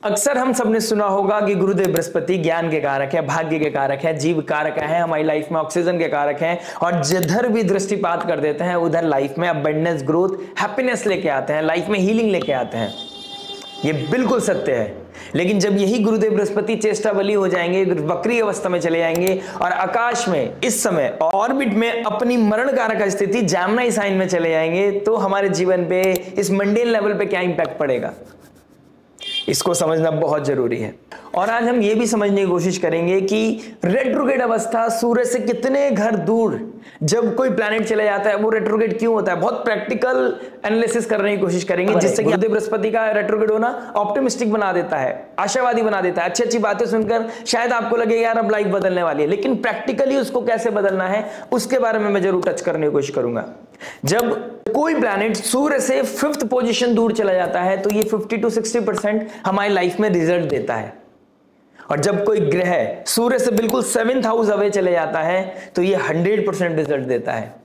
अक्सर हम सबने सुना होगा कि गुरुदेव बृहस्पति ज्ञान के कारक है, भाग्य के कारक है, जीव कारक है, हमारी लाइफ में ऑक्सीजन के कारक हैं और जिधर भी दृष्टिपात कर देते हैं उधर लाइफ में अबंडेंस, ग्रोथ, हैप्पीनेस लेके आते हैं, लाइफ में हीलिंग लेके आते हैं। ये बिल्कुल सत्य है। लेकिन जब यही गुरुदेव बृहस्पति चेष्टा बली हो जाएंगे, वक्री अवस्था में चले जाएंगे और आकाश में इस समय ऑर्बिट में अपनी मरण कारक स्थिति जैमिनी साइन में चले जाएंगे, तो हमारे जीवन पे इस मंडेन लेवल पे क्या इंपैक्ट पड़ेगा, इसको समझना बहुत जरूरी है। और आज हम ये भी समझने की कोशिश करेंगे कि रेट्रोग्रेड अवस्था सूर्य से कितने घर दूर जब कोई प्लैनेट चले जाता है वो रेट्रोग्रेड क्यों होता है, बहुत प्रैक्टिकल एनालिसिस करने की कोशिश करेंगे, जिससे कि गुरुदेव बृहस्पति का रेट्रोग्रेड होना ऑप्टिमिस्टिक बना देता है, आशावादी बना देता है। अच्छी अच्छी बातें सुनकर शायद आपको लगे यार अब लाइफ बदलने वाली है, लेकिन प्रैक्टिकली उसको कैसे बदलना है उसके बारे में मैं जरूर टच करने की कोशिश करूंगा। जब कोई प्लैनेट सूर्य से 5th पोजीशन दूर चला जाता है तो ये 50 to 60% हमारी लाइफ में रिजल्ट देता है। और जब कोई ग्रह सूर्य से बिल्कुल 7th हाउस अवे चले जाता है तो ये 100% रिजल्ट देता है।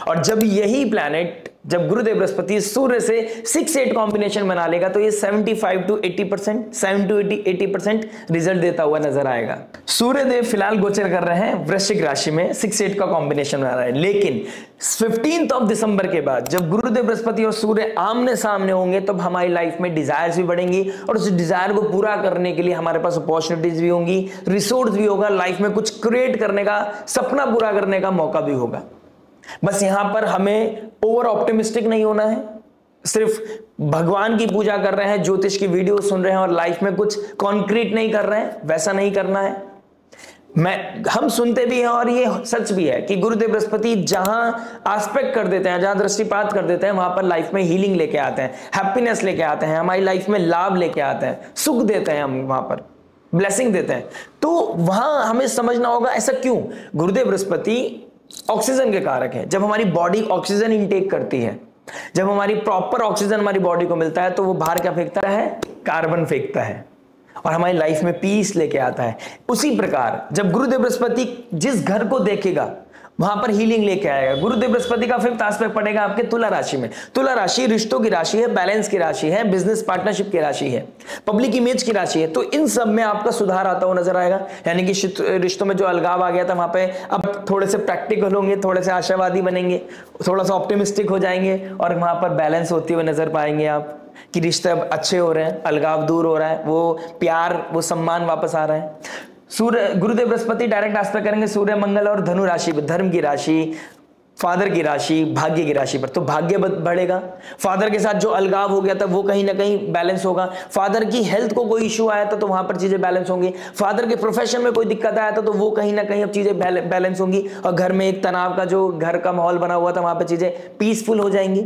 और जब यही प्लैनेट, जब गुरुदेव बृहस्पति सूर्य से 6-8 कॉम्बिनेशन बना लेगा तो ये 75 to 80%, 7 to 80% रिजल्ट देता हुआ नजर आएगा। सूर्य देव फिलहाल गोचर कर रहे हैं वृश्चिक राशि में, 6-8 का कॉम्बिनेशन बना रहे हैं। लेकिन 15 दिसंबर के बाद जब गुरुदेव बृहस्पति और सूर्य आमने सामने होंगे तब हमारी लाइफ में डिजायर्स भी बढ़ेंगी और उस डिजायर को पूरा करने के लिए हमारे पास अपॉर्चुनिटीज भी होंगी, रिसोर्स भी होगा, लाइफ में कुछ क्रिएट करने का, सपना पूरा करने का मौका भी होगा। बस यहां पर हमें ओवर ऑप्टिमिस्टिक नहीं होना है, सिर्फ भगवान की पूजा कर रहे हैं, ज्योतिष की वीडियो सुन रहे हैं और लाइफ में कुछ कॉन्क्रीट नहीं कर रहे हैं, वैसा नहीं करना है। हम सुनते भी हैं और ये सच भी है कि गुरुदेव बृहस्पति जहां आस्पेक्ट कर देते हैं, जहां दृष्टिपात कर देते हैं, वहां पर लाइफ में हीलिंग लेके आते हैं, हैप्पीनेस लेके आते हैं, हमारी लाइफ में लाभ लेके आते हैं, सुख देते हैं, हम वहां पर ब्लेसिंग देते हैं। तो वहां हमें समझना होगा ऐसा क्यों। गुरुदेव बृहस्पति ऑक्सीजन के कारक है। जब हमारी बॉडी ऑक्सीजन इनटेक करती है, जब हमारी प्रॉपर ऑक्सीजन हमारी बॉडी को मिलता है तो वो बाहर क्या फेंकता है, कार्बन फेंकता है और हमारी लाइफ में पीस लेके आता है। उसी प्रकार जब गुरुदेव बृहस्पति जिस घर को देखेगा वहां पर हीलिंग लेके आएगा। गुरुदेव बृहस्पति का 5th एस्पेक्ट पड़ेगा आपके तुला राशि में। तुला राशि रिश्तों की राशि है, बैलेंस की राशि है, बिजनेस पार्टनरशिप की राशि है, पब्लिक इमेज की राशि है। तो इन सब में आपका सुधार आता हुआ नजर आएगा। यानी कि रिश्तों में जो अलगाव आ गया था वहां पे अब थोड़े से प्रैक्टिकल होंगे, थोड़े से आशावादी बनेंगे, थोड़ा सा ऑप्टिमिस्टिक हो जाएंगे और वहां पर बैलेंस होते हुए नजर पाएंगे आप कि रिश्ते अब अच्छे हो रहे हैं, अलगाव दूर हो रहा है, वो प्यार, वो सम्मान वापस आ रहा है। सूर्य गुरुदेव बृहस्पति डायरेक्ट एस्पेक्ट करेंगे सूर्य मंगल और धनु राशि पर, धर्म की राशि, फादर की राशि, भाग्य की राशि पर। तो भाग्य बढ़ेगा, फादर के साथ जो अलगाव हो गया था वो कहीं ना कहीं बैलेंस होगा। फादर की हेल्थ को कोई इशू आया था तो वहां पर चीजें बैलेंस होंगी। फादर के प्रोफेशन में कोई दिक्कत आया था तो वो कहीं ना कहीं अब चीजें बैलेंस होंगी और घर में एक तनाव का जो घर का माहौल बना हुआ था वहां पर चीजें पीसफुल हो जाएंगी।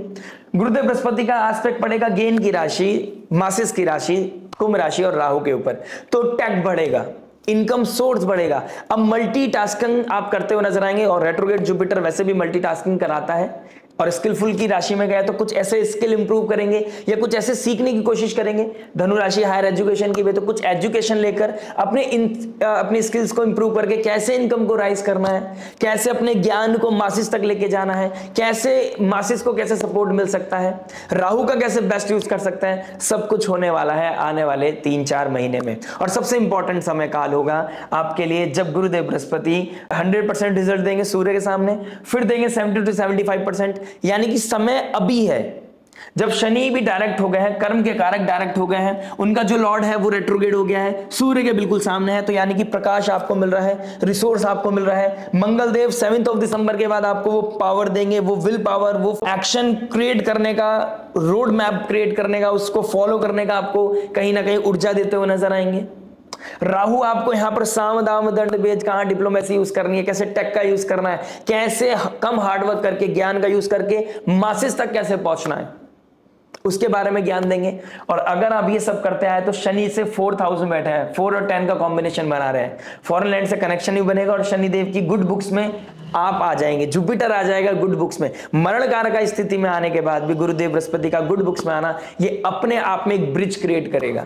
गुरुदेव बृहस्पति का एस्पेक्ट पड़ेगा गेन की राशि, मासिस की राशि, कुंभ राशि और राहु के ऊपर। तो टैक्स बढ़ेगा, इनकम सोर्स बढ़ेगा। अब मल्टीटास्किंग आप करते हुए नजर आएंगे और रेट्रोग्रेड जुपिटर वैसे भी मल्टीटास्किंग कराता है। और स्किलफुल की राशि में गए तो कुछ ऐसे स्किल इंप्रूव करेंगे या कुछ ऐसे सीखने की कोशिश करेंगे। धनु राशि हायर एजुकेशन की भी, तो कुछ एजुकेशन लेकर अपने स्किल्स को इंप्रूव करके कैसे इनकम को राइज करना है, कैसे अपने ज्ञान को मासिस तक लेके जाना है, कैसे मासिस को कैसे सपोर्ट मिल सकता है, राहु का कैसे बेस्ट यूज कर सकता है, सब कुछ होने वाला है आने वाले 3-4 महीने में। और सबसे इंपॉर्टेंट समय काल होगा आपके लिए जब गुरुदेव बृहस्पति 100% रिजल्ट देंगे सूर्य के सामने, फिर देंगे 70 to 75%। यानी कि समय अभी है जब शनि भी डायरेक्ट हो गए हैं, कर्म के कारक डायरेक्ट हो गए हैं, उनका जो लॉर्ड है वो रेट्रोग्रेड हो गया है, सूर्य के बिल्कुल सामने है। तो यानी कि प्रकाश आपको मिल रहा है, रिसोर्स आपको मिल रहा है। मंगल देव 7 दिसंबर के बाद आपको वो पावर देंगे, वो विल पावर, वो एक्शन क्रिएट करने का, रोड मैप क्रिएट करने का, उसको फॉलो करने का आपको कहीं ना कहीं ऊर्जा देते हुए नजर आएंगे। राहु आपको यहां पर साम दाम दंड भेद, कहां डिप्लोमेसी यूज करनी है, कैसे टेक का यूज करना है, कैसे कम हार्डवर्क करके ज्ञान का यूज करके मासिस तक कैसे पहुंचना है, उसके बारे में ज्ञान देंगे। और अगर आप ये सब करते आए तो शनि से 4th हाउस में बैठे हैं, 4 और 10 का कॉम्बिनेशन बना रहे हैं, फॉरेन लैंड से कनेक्शन भी बनेगा और शनिदेव की गुड बुक्स में आप आ जाएंगे, जुपिटर आ जाएगा गुड बुक्स में। मरण कारक स्थिति में आने के बाद भी गुरुदेव बृहस्पति का गुड बुक्स में आना ये अपने आप में एक ब्रिज क्रिएट करेगा।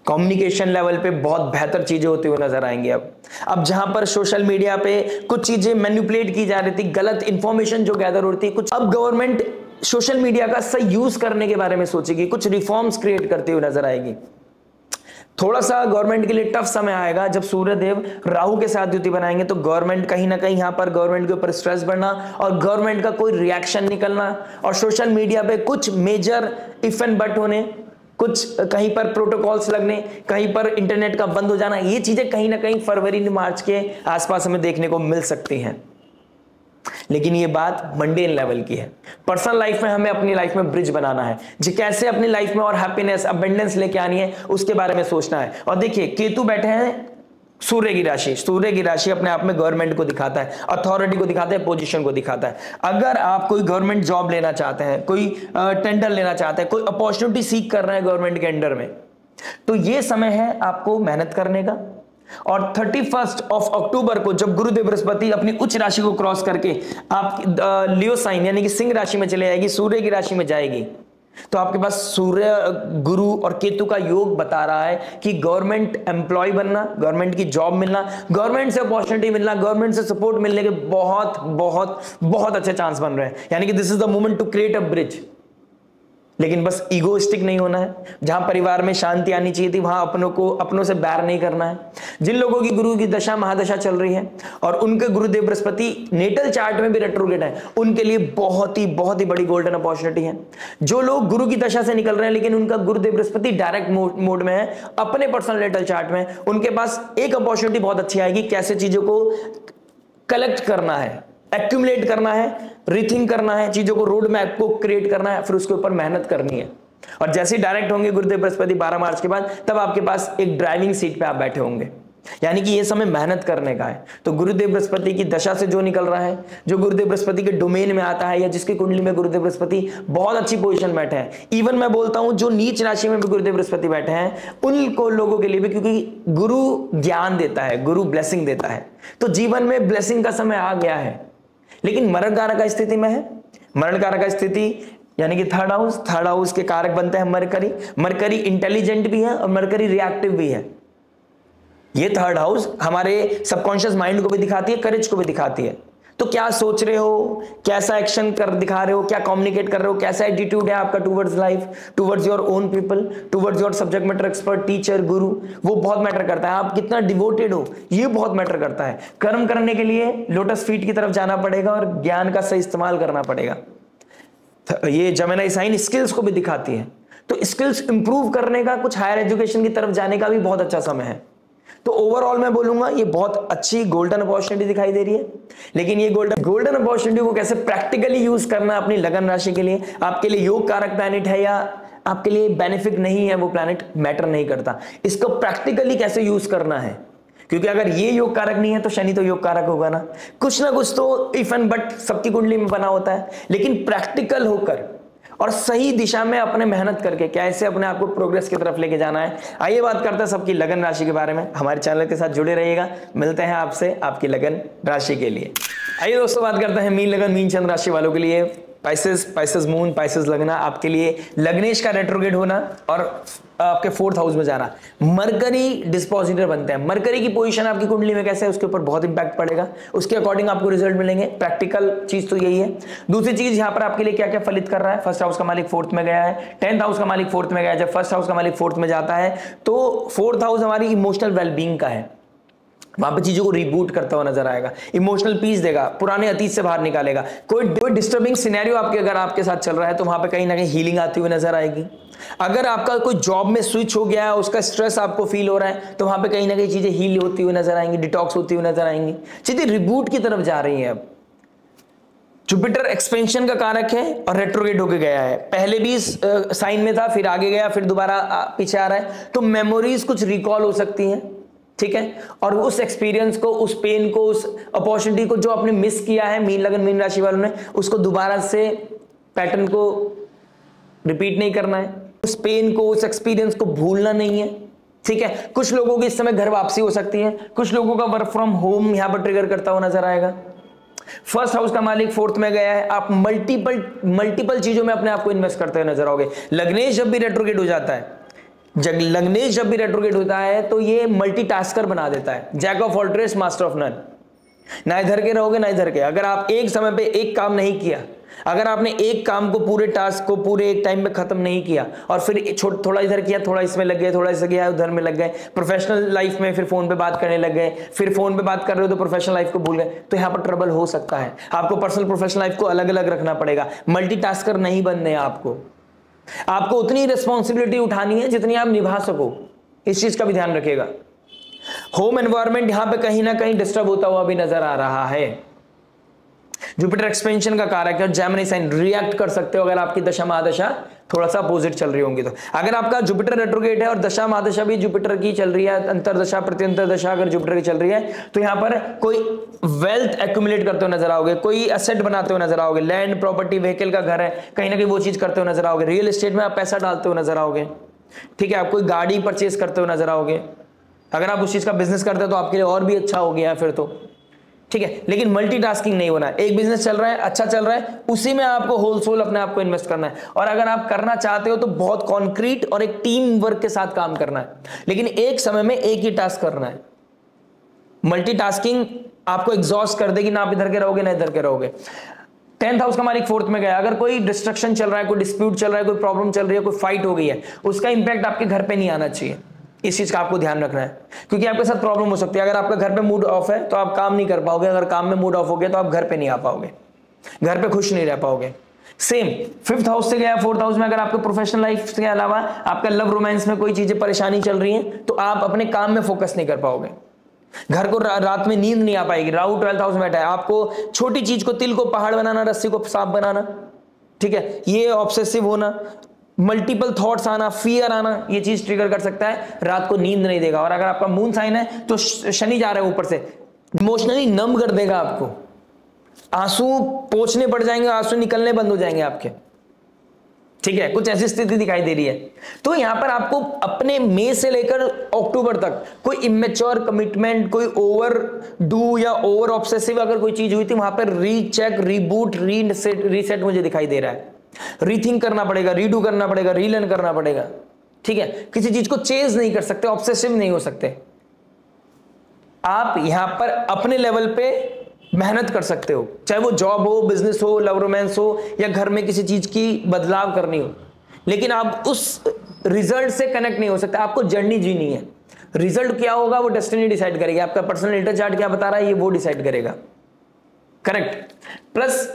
कम्युनिकेशन लेवल पे बहुत बेहतर चीजें होती हुई नजर आएंगी। अब जहां पर सोशल मीडिया पे कुछ चीजें मैनिपुलेट की जा रही थी, गलत इंफॉर्मेशन जो गैदर होती है, कुछ अब गवर्नमेंट सोशल मीडिया का सही यूज करने के बारे में सोचेगी, कुछ रिफॉर्म्स क्रिएट करते हुए नजर आएगी। थोड़ा सा गवर्नमेंट के लिए टफ समय आएगा जब सूर्यदेव राहु के साथ युति बनाएंगे, तो गवर्नमेंट कहीं ना कहीं यहां पर गवर्नमेंट के ऊपर स्ट्रेस बढ़ना और गवर्नमेंट का कोई रिएक्शन निकलना और सोशल मीडिया पे कुछ मेजर इफ एंड बट होने, कुछ कहीं पर प्रोटोकॉल्स लगने, कहीं पर इंटरनेट का बंद हो जाना, ये चीजें कहीं ना कहीं फरवरी मार्च के आसपास हमें देखने को मिल सकती हैं। लेकिन ये बात मंडेन लेवल की है। पर्सनल लाइफ में हमें अपनी लाइफ में ब्रिज बनाना है, जी कैसे अपनी लाइफ में और हैप्पीनेस अबंडेंस लेके आनी है उसके बारे में सोचना है। और देखिए केतु बैठे हैं सूर्य की राशि, सूर्य की राशि अपने आप में गवर्नमेंट को दिखाता है, अथॉरिटी को दिखाता है, पोजीशन को दिखाता है। अगर आप कोई गवर्नमेंट जॉब लेना चाहते हैं, कोई टेंडर लेना चाहते हैं, कोई अपॉर्चुनिटी सीख कर रहे हैं गवर्नमेंट के अंडर में, तो ये समय है आपको मेहनत करने का। और 31 अक्टूबर को जब गुरुदेव बृहस्पति अपनी उच्च राशि को क्रॉस करके आप लियो साइन यानी कि सिंह राशि में चले जाएगी, सूर्य की राशि में जाएगी, तो आपके पास सूर्य गुरु और केतु का योग बता रहा है कि गवर्नमेंट एम्प्लॉय बनना, गवर्नमेंट की जॉब मिलना, गवर्नमेंट से अपॉर्चुनिटी मिलना, गवर्नमेंट से सपोर्ट मिलने के बहुत बहुत बहुत अच्छे चांस बन रहे हैं। यानी कि this is the moment to create a bridge. लेकिन बस ईगोइस्टिक नहीं होना है, जहां परिवार में शांति आनी चाहिए थी वहां अपनों से बैर नहीं करना है। जिन लोगों की गुरु की दशा महादशा चल रही है और उनके गुरुदेव बृहस्पति नेटल चार्ट में भी रेट्रोग्रेड है, उनके लिए बहुत ही बड़ी गोल्डन अपॉर्चुनिटी है। जो लोग गुरु की दशा से निकल रहे हैं लेकिन उनका गुरुदेव बृहस्पति डायरेक्ट मोड में है अपने पर्सनल नेटल चार्ट में, उनके पास एक अपॉर्चुनिटी बहुत अच्छी आएगी, कैसे चीजों को कलेक्ट करना है, एक्यूमुलेट करना है, रीथिंक करना है, चीजों को रोड मैप को क्रिएट करना है, फिर उसके ऊपर मेहनत करनी है। और जैसे ही डायरेक्ट होंगे गुरुदेव बृहस्पति 12 मार्च के बाद, तब आपके पास एक ड्राइविंग सीट पे आप बैठे होंगे। यानी कि ये समय मेहनत करने का है। तो गुरुदेव बृहस्पति की दशा से जो निकल रहा है, जो गुरुदेव बृहस्पति के डोमेन में आता है या जिसकी कुंडली में गुरुदेव बृहस्पति बहुत अच्छी पोजीशन बैठे हैं, इवन मैं बोलता हूं जो नीच राशि में भी गुरुदेव बृहस्पति बैठे हैं, उनको लोगों के लिए भी, क्योंकि गुरु ज्ञान देता है, गुरु ब्लेसिंग देता है, तो जीवन में ब्लेसिंग का समय आ गया है। लेकिन मरण कारक स्थिति में है। मरण कारक स्थिति यानी कि थर्ड हाउस के कारक बनते हैं मरकरी। मरकरी इंटेलिजेंट भी है और मरकरी रिएक्टिव भी है। ये थर्ड हाउस हमारे सबकॉन्शियस माइंड को भी दिखाती है, करेज को भी दिखाती है। तो क्या सोच रहे हो, कैसा एक्शन कर दिखा रहे हो, क्या कम्युनिकेट कर रहे हो, कैसा एटीट्यूड है आपका towards life, towards your own people, towards your subject matter expert, teacher, गुरु, वो बहुत मैटर करता है। आप कितना डिवोटेड हो ये बहुत मैटर करता है। कर्म करने के लिए लोटस फीट की तरफ जाना पड़ेगा और ज्ञान का सही इस्तेमाल करना पड़ेगा। ये जेमिनी साइन स्किल्स को भी दिखाती है, तो स्किल्स इंप्रूव करने का, कुछ हायर एजुकेशन की तरफ जाने का भी बहुत अच्छा समय है। तो ओवरऑल मैं बोलूंगा ये बहुत अच्छी गोल्डन अपॉर्चुनिटी दिखाई दे रही है। लेकिन ये गोल्डन अपॉर्चुनिटी को कैसे प्रैक्टिकली यूज करना अपनी लगन राशि के लिए, आपके लिए योग कारक प्लैनेट है या आपके लिए बेनिफिट नहीं है वो प्लैनेट मैटर नहीं करता। इसको प्रैक्टिकली कैसे यूज करना है, क्योंकि अगर ये योग कारक नहीं है तो शनि तो योग कारक होगा ना। कुछ ना कुछ तो इफ एंड बट सबकी कुंडली में बना होता है, लेकिन प्रैक्टिकल होकर और सही दिशा में अपने मेहनत करके कैसे अपने आप को प्रोग्रेस की तरफ लेके जाना है। आइए बात करते हैं सबकी लगन राशि के बारे में। हमारे चैनल के साथ जुड़े रहिएगा, मिलते हैं आपसे आपकी लगन राशि के लिए। आइए दोस्तों बात करते हैं मीन लगन मीन चंद्र राशि वालों के लिए। पाइसेस मून, पाइसेस लगना, आपके लिए लग्नेश का रेट्रोग्रेड होना और आपके 4th हाउस में जाना। मरकरी डिस्पोजिटर बनते हैं। मरकरी की पोजीशन आपकी कुंडली में कैसे है उसके ऊपर बहुत इंपैक्ट पड़ेगा, उसके अकॉर्डिंग आपको रिजल्ट मिलेंगे। प्रैक्टिकल चीज तो यही है। दूसरी चीज यहाँ पर आपके लिए क्या क्या फलित कर रहा है, 1st हाउस का मालिक 4th में गया है, 10th हाउस का मालिक 4th में गया है। जब 1st हाउस का मालिक 4th में जाता है तो 4th हाउस हमारी इमोशनल वेलबींग का है, वहां पे चीजों को रिबूट करता हुआ नजर आएगा, इमोशनल पीस देगा, पुराने अतीत से बाहर निकालेगा। कोई डिस्टर्बिंग सिनेरियो अगर आपके साथ चल रहा है तो वहां पे कहीं ना कहीं हीलिंग आती हुई नजर आएगी। अगर आपका कोई जॉब में स्विच हो गया है, उसका स्ट्रेस आपको फील हो रहा है, तो वहां पे कहीं ना कहीं चीजें हील होती हुई नजर आएंगी, डिटॉक्स होती हुई नजर आएंगी, चीजें रिबूट की तरफ जा रही हैं। अब जुपिटर एक्सपेंशन का कारक है और रेट्रोग्रेड होके गया है। पहले भी इस साइन में था, फिर आगे गया, फिर दोबारा पीछे आ रहा है, तो मेमोरीज कुछ रिकॉल हो सकती हैं, ठीक है। और उस एक्सपीरियंस को, उस पेन को, उस अपॉर्चुनिटी को जो आपने मिस किया है मीन लगन मीन राशि वालों ने, उसको दोबारा से पैटर्न को रिपीट नहीं करना है, उस पेन को, उस एक्सपीरियंस को भूलना नहीं है, ठीक है। कुछ लोगों की इस समय घर वापसी हो सकती है, कुछ लोगों का वर्क फ्रॉम होम यहां पर ट्रिगर करता हुआ नजर आएगा। 1st हाउस का मालिक 4th में गया है, आप मल्टीपल चीजों में अपने आप को इन्वेस्ट करते हुए नजर आओगे। लग्नेश जब भी रेट्रोग्रेड हो जाता है, लग्नेश जब भी रेट्रोग्रेड होता है तो ये मल्टीटास्कर बना देता है, jack of all trades master of none. ना इधर के रहोगे ना इधर के। अगर आप एक समय पे एक काम नहीं किया, अगर आपने एक काम को, पूरे टास्क को पूरे एक टाइम में खत्म नहीं किया और फिर थोड़ा इधर किया, थोड़ा इसमें लग गए, थोड़ा इससे किया उधर में लग गए, प्रोफेशनल लाइफ में फिर फोन पे बात करने लग गए, फिर फोन पे बात कर रहे हो तो प्रोफेशनल लाइफ को भूल गए, तो यहां पर ट्रबल हो सकता है। आपको पर्सनल प्रोफेशनल लाइफ को अलग अलग रखना पड़ेगा। मल्टीटास्कर नहीं बनने हैं आपको उतनी रिस्पॉन्सिबिलिटी उठानी है जितनी आप निभा सको। इस चीज का भी ध्यान रखिएगा। होम एनवायरनमेंट यहां पे कहीं ना कहीं डिस्टर्ब होता हुआ भी नजर आ रहा है। जुपिटर एक्सपेंशन का कारक है और जेमिनी साइन, रिएक्ट कर सकते हो अगर आपकी दशा महादशा थोड़ा सा अपोजिट चल रही होंगी तो। अगर आपका जुपिटर रेट्रोग्रेड है और दशा महादशा भी जुपिटर की चल रही है, अंतरदशा प्रत्यंतर दशा अगर जुपिटर की चल रही है, तो यहां पर कोई वेल्थ एक्यूमुलेट करते हुए नजर आओगे, कोई एसेट बनाते हुए नजर आओगे, लैंड प्रॉपर्टी व्हीकल का घर है, कहीं ना कहीं वो चीज करते हुए नजर आओगे, रियल एस्टेट में आप पैसा डालते हुए नजर आओगे, ठीक है, आप कोई गाड़ी परचेज करते हुए नजर आओगे। अगर आप उस चीज का बिजनेस करते हो तो आपके लिए और भी अच्छा हो गया फिर तो, ठीक है। लेकिन मल्टीटास्किंग नहीं होना है। एक बिजनेस चल रहा है, अच्छा चल रहा है, उसी में आपको होल सोल अपने आप को इन्वेस्ट करना है। और अगर आप करना चाहते हो तो बहुत कॉन्क्रीट और एक टीम वर्क के साथ काम करना है, लेकिन एक समय में एक ही टास्क करना है। मल्टीटास्किंग आपको एग्जॉस्ट कर देगी, ना आप इधर के रहोगे ना इधर के रहोगे। 10th हाउस का मालिक 4th में गया। अगर कोई डिस्ट्रक्शन चल रहा है, कोई डिस्प्यूट चल रहा है, कोई प्रॉब्लम चल रही है, कोई फाइट हो गई है, उसका इंपैक्ट आपके घर पे नहीं आना चाहिए। इस चीज का आपको ध्यान रखना है, क्योंकि आपके साथ प्रॉब्लम हो सकती है। अगर आपका घर पे मूड ऑफ है तो आप काम नहीं कर पाओगे, अगर काम में मूड ऑफ हो गया तो आप घर पे नहीं आ पाओगे, घर पे खुश नहीं रह पाओगे। सेम 5th हाउस से गया 4th हाउस में। अगर आपको प्रोफेशनल लाइफ के अलावा आपका लव रोमांस में कोई चीजें परेशानी चल रही है तो आप अपने काम में फोकस नहीं कर पाओगे, घर को रात में नींद नहीं आ पाएगी। राहु 12th हाउस में बैठा है, आपको छोटी चीज को, तिल को पहाड़ बनाना, रस्सी को सांप बनाना, ठीक है, ये ऑब्सेसिव होना, मल्टीपल थॉट्स आना, फियर आना, ये चीज ट्रिगर कर सकता है, रात को नींद नहीं देगा। और अगर आपका मून साइन है तो शनि जा रहा है ऊपर से, इमोशनली नम कर देगा आपको, आंसू पोंछने पड़ जाएंगे, आंसू निकलने बंद हो जाएंगे आपके, ठीक है, कुछ ऐसी स्थिति दिखाई दे रही है। तो यहां पर आपको अपने मई से लेकर अक्टूबर तक कोई इमेच्योर कमिटमेंट, कोई ओवर डू या ओवर ऑब्सेसिव अगर कोई चीज हुई थी, वहां पर रीचेक, रीबूट, रीसेट मुझे दिखाई दे रहा है। रीथिंक करना पड़ेगा, रीडू करना पड़ेगा, रीलर्न करना पड़ेगा, ठीक है। किसी चीज को चेज नहीं कर सकते, ऑब्सेसिव नहीं हो सकते। आप यहां पर अपने लेवल पे मेहनत कर सकते हो, चाहे वो जॉब हो, बिजनेस हो, लव रोमांस हो, या घर में किसी चीज की बदलाव करनी हो, लेकिन आप उस रिजल्ट से कनेक्ट नहीं हो सकते। आपको जर्नी जीनी है। रिजल्ट क्या होगा वो डेस्टिनी डिसाइड करेगी, आपका पर्सनल नेचर चार्ट क्या बता रहा है ये वो डिसाइड करेगा, correct. Plus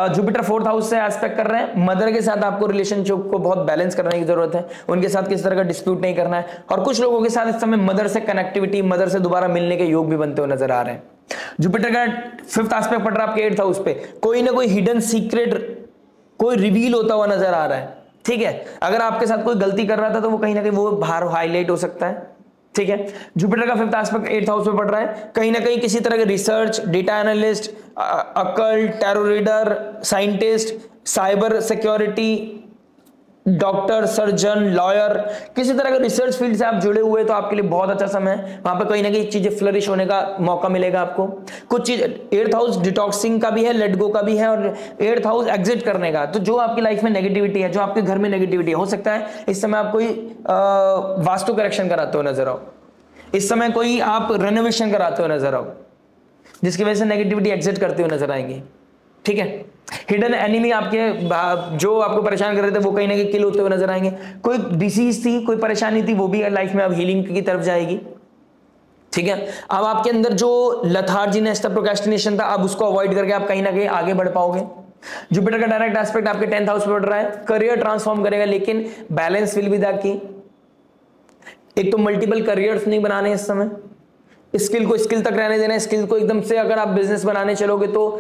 Jupiter 4th house से एस्पेक्ट कर रहे हैं, मदर के साथ आपको रिलेशनशिप को बहुत बैलेंस करने की जरूरत है, उनके साथ किसी तरह का डिस्प्यूट नहीं करना है। और कुछ लोगों के साथ इस समय मदर से कनेक्टिविटी, मदर से दोबारा मिलने के योग भी बनते हुए नजर आ रहे हैं। जुपिटर का 5th एस्पेक्ट पड़ रहा है आपके 8th हाउस पे, कोई ना कोई हिडन सीक्रेट कोई रिवील होता हुआ नजर आ रहा है, ठीक है। अगर आपके साथ कोई गलती कर रहा था तो वो कहीं ना कहीं वो बाहर हाईलाइट हो सकता है, ठीक है। जुपिटर का 5th एस्पेक्ट 8th हाउस में पड़ रहा है, कहीं ना कहीं किसी तरह के research, data analyst, occult, tarot reader, scientist, cyber security, doctor, surgeon, lawyer, किसी तरह के रिसर्च फील्ड से आप जुड़े हुए तो आपके लिए बहुत अच्छा समय है। वहां पे कहीं ना कहीं चीजें फ्लरिश होने का मौका मिलेगा आपको। कुछ चीज 8th हाउस डिटॉक्सिंग का भी है, लेट गो का भी है, और 8th हाउस एग्जिट करने का। तो जो आपकी लाइफ में नेगेटिविटी है, जो आपके घर में नेगेटिविटी हो सकता है इस समय आप कोई वास्तु करेक्शन कराते हो नजर आओ, इस समय कोई आप रेनोवेशन कराते हो नजर आओ, जिसकी वजह से नेगेटिविटी एग्जिट करते हुए नजर आएंगी, ठीक है। हिडन एनिमी आपके जो आपको परेशान कर रहे थे वो कहीं ना कहीं किल होते हुए नजर आएंगे। कोई डिसीज थी, कोई परेशानी थी, वो भी लाइफ में अब हीलिंग की तरफ जाएगी, ठीक है। अब आपके अंदर जो लथार्जीनेस था, प्रोक्रेस्टिनेशन था, अब उसको अवॉइड करके आप कहीं ना कहीं आगे बढ़ पाओगे। जुपिटर का डायरेक्ट एस्पेक्ट आपके 10th हाउस में बढ़ रहा है, करियर ट्रांसफॉर्म करेगा, लेकिन balance will be the key. एक तो मल्टीपल करियर्स नहीं बनाने इस समय, स्किल को स्किल तक रहने देना है। स्किल को एकदम से अगर आप बिजनेस बनाने चलोगे तो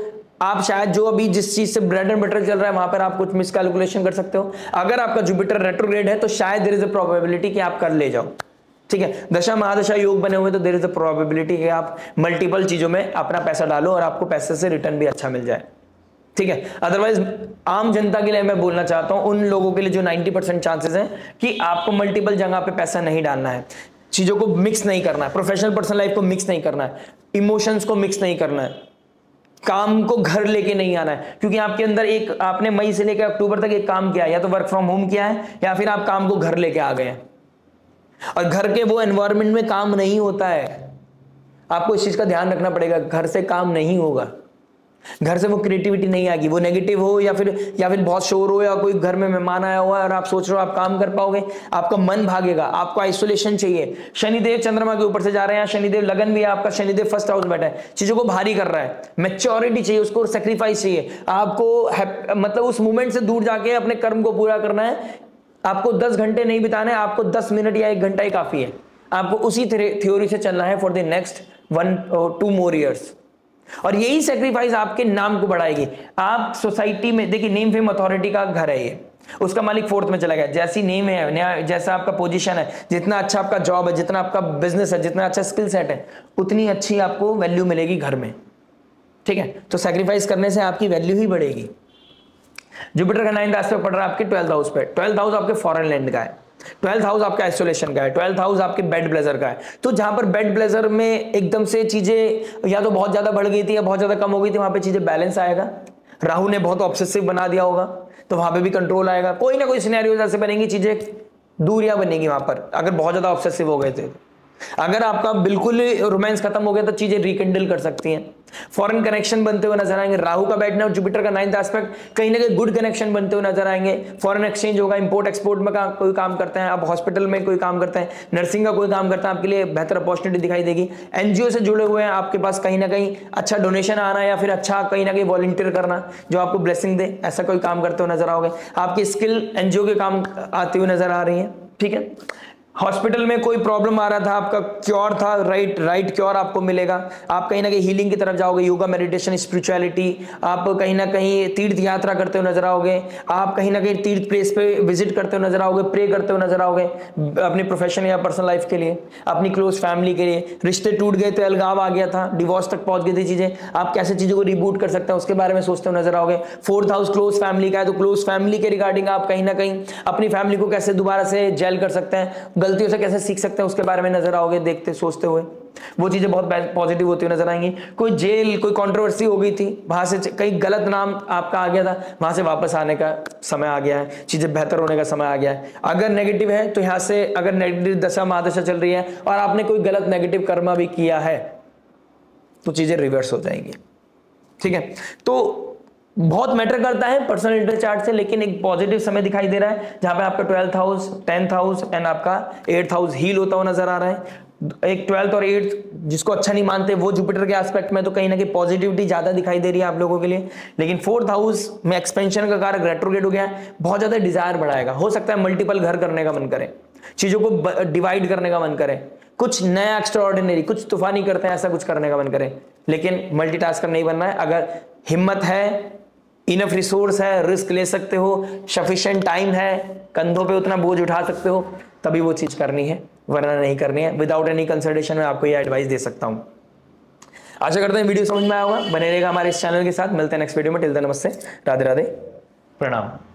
आप शायद जो अभी जिस चीज से ब्रेड एंड बटर चल रहा है वहां पर आप कुछ मिसकैलकुलेशन कर सकते हो। अगर आपका जुपिटर रेट्रोग्रेड है तो शायद देयर इज अ प्रोबेबिलिटी कि आप कर ले जाओ, ठीक है। दशा महादशा योग बने हुए तो देयर इज अ प्रोबेबिलिटी कि आप मल्टीपल चीजों में अपना पैसा डालो और आपको पैसे से रिटर्न भी अच्छा मिल जाए, ठीक है। अदरवाइज आम जनता के लिए मैं बोलना चाहता हूं, उन लोगों के लिए जो 90% चांसेस हैं कि आपको मल्टीपल जगह पे पैसा नहीं डालना है, चीजों को मिक्स नहीं करना है, प्रोफेशनल पर्सनल लाइफ को मिक्स नहीं करना है, इमोशंस को मिक्स नहीं करना है, काम को घर लेके नहीं आना है। क्योंकि आपके अंदर एक, आपने मई से लेकर अक्टूबर तक एक काम किया है, या तो वर्क फ्रॉम होम किया है या फिर आप काम को घर लेके आ गए हैं, और घर के वो एनवायरनमेंट में काम नहीं होता है। आपको इस चीज का ध्यान रखना पड़ेगा, घर से काम नहीं होगा, घर से वो क्रिएटिविटी नहीं आएगी, वो नेगेटिव हो या फिर बहुत शोर हो या कोई घर में मेहमान आया हुआ है और आप सोच रहे हो आप काम कर पाओगे, आपका मन भागेगा, आपको आइसोलेशन चाहिए। शनिदेव चंद्रमा के ऊपर से जा रहे हैं, शनिदेव लगन भी है आपका, शनिदेव फर्स्ट हाउस बैठा है, चीजों को भारी कर रहा है, मैच्योरिटी चाहिए उसको, सेक्रीफाइस चाहिए आपको, मतलब उस मूवमेंट से दूर जाके अपने कर्म को पूरा करना है। आपको 10 घंटे नहीं बिताने, आपको 10 मिनट या 1 घंटा ही काफी है। आपको उसी थ्योरी से चलना है for the next 1 or 2 more years। और यही सेक्रीफाइस आपके नाम को बढ़ाएगी। आप सोसाइटी में देखिए, नेम फेम अथॉरिटी का घर है ये, उसका मालिक 4th में चला गया, जैसी नेम है, जैसा आपका पोजीशन है, जितना अच्छा आपका जॉब है, जितना आपका बिजनेस है, जितना अच्छा स्किल सेट है, उतनी अच्छी आपको वैल्यू मिलेगी घर में। ठीक है, तो सेक्रीफाइस करने से आपकी वैल्यू ही बढ़ेगी। जुपिटर का 9th एस्पेक्ट पड़ रहा है आपके 12th हाउस पे। 12th हाउस आपके फॉरेन लैंड का है, 12th हाउस आपका आइसोलेशन का है, 12th हाउस आपके बेड ब्लेजर का है। तो जहां पर बेड ब्लेजर में एकदम से चीजें या तो बहुत ज्यादा बढ़ गई थी या बहुत ज्यादा कम हो गई थी, वहां पे चीजें बैलेंस आएगा। राहु ने बहुत ऑब्सेसिव बना दिया होगा तो वहां पे भी कंट्रोल आएगा। कोई ना कोई सिनेरियोज ऐसे बनेंगी, चीजें दूरियां बनेगी वहां पर, अगर बहुत ज्यादा ऑब्सेसिव हो गए थे। अगर आपका बिल्कुल रोमांस खत्म हो गया तो चीजें रिकिंडल कर सकती हैं। फॉरेन कनेक्शन बनते हुए नजर आएंगे। राहु का बैठना और जुपिटर का 9th एस्पेक्ट, कहीं ना कहीं गुड कनेक्शन बनते हुए नजर आएंगे। फॉरेन एक्सचेंज होगा, इंपोर्ट एक्सपोर्ट में कोई काम करते हैं आप, हॉस्पिटल में कोई काम करते हैं, नर्सिंग का कोई काम करता है, आपके लिए बेहतर अपॉर्चुनिटी दिखाई देगी। एनजीओ से जुड़े हुए हैं, आपके पास कहीं ना कहीं अच्छा डोनेशन आना या फिर अच्छा कहीं ना कहीं वॉलंटियर करना जो आपको ब्लेसिंग दे, ऐसा कोई काम करते हुए नजर आओगे। आपकी स्किल एनजीओ के काम आती हुई नजर आ रही है। ठीक है, हॉस्पिटल में कोई प्रॉब्लम आ रहा था, आपका क्योर था, राइट क्योर आपको मिलेगा। आप कहीं ना कहीं हीलिंग की तरफ जाओगे, योगा, मेडिटेशन, स्पिरिचुअलिटी। आप कहीं ना कहीं तीर्थ यात्रा करते हुए नजर आओगे, आप कहीं ना कहीं तीर्थ प्लेस पे विजिट करते हुए नजर आओगे, प्रे करते हुए नजर आओगे अपनी प्रोफेशन या पर्सनल लाइफ के लिए, अपनी क्लोज फैमिली के लिए। रिश्ते टूट गए थे, अलगाव आ गया था, डिवोर्स तक पहुंच गई थी चीजें, आप कैसे चीजों को रिबूट कर सकते हैं उसके बारे में सोचते हुए नजर आओगे। 4th हाउस क्लोज फैमिली का है, तो क्लोज फैमिली के रिगार्डिंग आप कहीं ना कहीं अपनी फैमिली को कैसे दोबारा से जेल कर सकते हैं, गलतियों से कैसे सीख सकते हैं उसके बारे में नजर आओगे, देखते सोचते हुए। वो चीजें बहुत पॉजिटिव होती हुई नजर आएंगी। कोई जेल, कोई कंट्रोवर्सी हो गई थी, वहां से कहीं गलत नाम आपका आ गया था, वहां से वापस आने का समय आ गया है, चीजें बेहतर होने का समय आ गया है। अगर नेगेटिव है तो यहां से, अगर नेगेटिव दशा महादशा चल रही है और आपने कोई गलत नेगेटिव कर्म भी किया है तो चीजें रिवर्स हो जाएंगी। ठीक है, तो बहुत मैटर करता है पर्सनल इंटर चार्ट से, लेकिन एक पॉजिटिव समय दिखाई दे रहा है जहां पे आपका 12th house, 10th house and आपका 8th हाउस हील होता हुआ नजर आ रहा है। एक 12th और 8th जिसको अच्छा नहीं मानते वो जुपिटर के एस्पेक्ट में तो कहीं ना कहीं पॉजिटिविटी ज्यादा दिखाई दे रही है आप लोगों के लिए। लेकिन 4th हाउस में एक्सपेंशन का कारक रेट्रोग्रेड हो गया है, बहुत ज्यादा डिजायर बढ़ाएगा। हो सकता है मल्टीपल घर करने का मन करे, चीजों को डिवाइड करने का मन करे, कुछ नया एक्स्ट्राऑर्डिनरी, कुछ तूफानी करते हैं ऐसा कुछ करने का मन करे, लेकिन मल्टीटास्कर नहीं बनना है। अगर हिम्मत है, इनफ रिसोर्स है, रिस्क ले सकते हो, सफिशिएंट टाइम है, कंधों पे उतना बोझ उठा सकते हो, तभी वो चीज करनी है, वरना नहीं करनी है। विदाउट एनी कंसल्टेशन में आपको ये एडवाइस दे सकता हूं। आशा करते हैं वीडियो समझ में आया होगा, बने रहेगा हमारे इस चैनल के साथ। मिलते हैं नेक्स्ट वीडियो में। टिल देन नमस्ते, राधे राधे, प्रणाम।